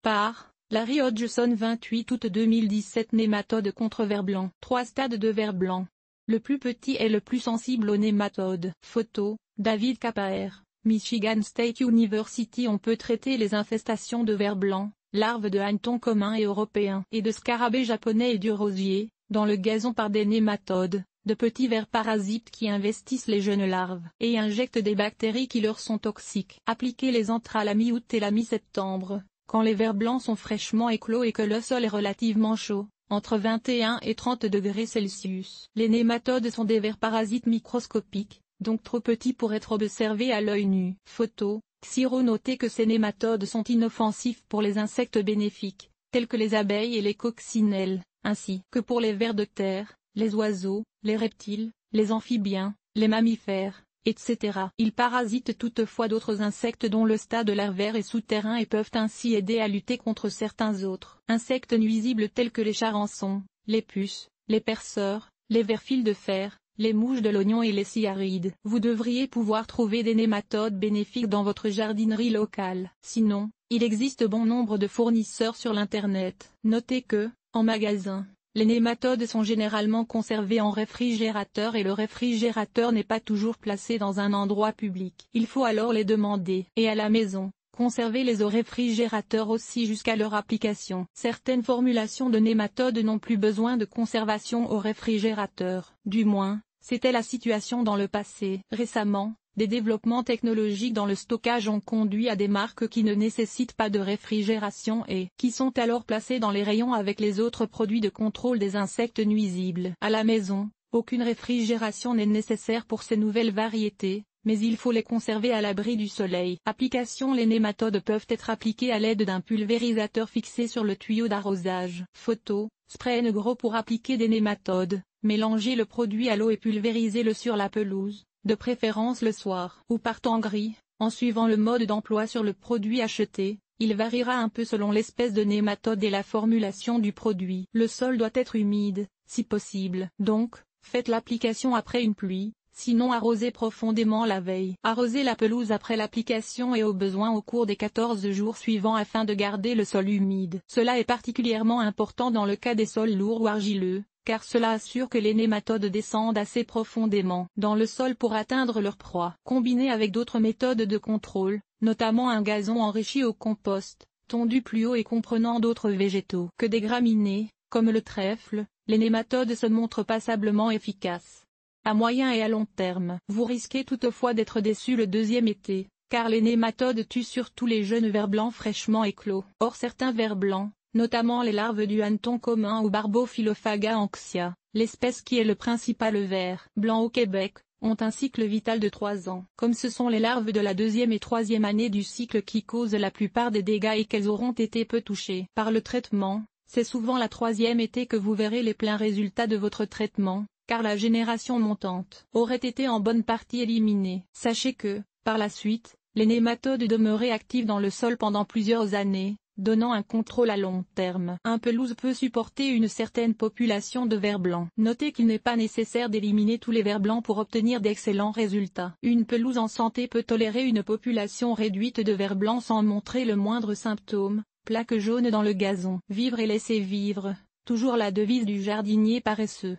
Par Larry Hodgson 28 août 2017. Nématodes contre vers blanc. 3 stades de vers blanc. Le plus petit est le plus sensible aux nématodes. Photo, David Kapaer, Michigan State University. On peut traiter les infestations de vers blanc, larves de hannetons communs et européens et de scarabées japonais et du rosier, dans le gazon par des nématodes, de petits vers parasites qui investissent les jeunes larves et injectent des bactéries qui leur sont toxiques. Appliquez-les entre à la mi-août et la mi-septembre, quand les vers blancs sont fraîchement éclos et que le sol est relativement chaud, entre 21 et 30 degrés Celsius. Les nématodes sont des vers parasites microscopiques, donc trop petits pour être observés à l'œil nu. Photo, Xiro. Notez que ces nématodes sont inoffensifs pour les insectes bénéfiques, tels que les abeilles et les coccinelles, ainsi que pour les vers de terre, les oiseaux, les reptiles, les amphibiens, les mammifères, etc. Ils parasitent toutefois d'autres insectes dont le stade larvaire est souterrain et peuvent ainsi aider à lutter contre certains autres insectes nuisibles tels que les charançons, les puces, les perceurs, les vers fils de fer, les mouches de l'oignon et les cyarides. Vous devriez pouvoir trouver des nématodes bénéfiques dans votre jardinerie locale. Sinon, il existe bon nombre de fournisseurs sur l'internet. Notez que, en magasin, les nématodes sont généralement conservés en réfrigérateur et le réfrigérateur n'est pas toujours placé dans un endroit public. Il faut alors les demander. Et à la maison, conservez-les au réfrigérateur aussi jusqu'à leur application. Certaines formulations de nématodes n'ont plus besoin de conservation au réfrigérateur. Du moins, c'était la situation dans le passé. Récemment, des développements technologiques dans le stockage ont conduit à des marques qui ne nécessitent pas de réfrigération et qui sont alors placées dans les rayons avec les autres produits de contrôle des insectes nuisibles. À la maison, aucune réfrigération n'est nécessaire pour ces nouvelles variétés, mais il faut les conserver à l'abri du soleil. Application. Les nématodes peuvent être appliqués à l'aide d'un pulvérisateur fixé sur le tuyau d'arrosage. Photo, Spray Negro. Pour appliquer des nématodes, mélangez le produit à l'eau et pulvérisez-le sur la pelouse, de préférence le soir ou par temps gris, en suivant le mode d'emploi sur le produit acheté. Il variera un peu selon l'espèce de nématode et la formulation du produit. Le sol doit être humide, si possible. Donc, faites l'application après une pluie, sinon arrosez profondément la veille. Arrosez la pelouse après l'application et au besoin au cours des 14 jours suivants afin de garder le sol humide. Cela est particulièrement important dans le cas des sols lourds ou argileux, car cela assure que les nématodes descendent assez profondément dans le sol pour atteindre leur proie. Combinez avec d'autres méthodes de contrôle, notamment un gazon enrichi au compost, tondu plus haut et comprenant d'autres végétaux que des graminées, comme le trèfle, les nématodes se montrent passablement efficaces. À moyen et à long terme. Vous risquez toutefois d'être déçu le deuxième été, car les nématodes tuent surtout les jeunes vers blancs fraîchement éclos. Or certains vers blancs, notamment les larves du hanneton commun ou Barbophyllophaga anxia, l'espèce qui est le principal ver blanc au Québec, ont un cycle vital de 3 ans. Comme ce sont les larves de la deuxième et troisième année du cycle qui causent la plupart des dégâts et qu'elles auront été peu touchées par le traitement, c'est souvent la troisième été que vous verrez les pleins résultats de votre traitement, car la génération montante aurait été en bonne partie éliminée. Sachez que, par la suite, les nématodes demeuraient actifs dans le sol pendant plusieurs années, donnant un contrôle à long terme. Un pelouse peut supporter une certaine population de vers blancs. Notez qu'il n'est pas nécessaire d'éliminer tous les vers blancs pour obtenir d'excellents résultats. Une pelouse en santé peut tolérer une population réduite de vers blancs sans montrer le moindre symptôme. Plaques jaunes dans le gazon. Vivre et laisser vivre, toujours la devise du jardinier paresseux.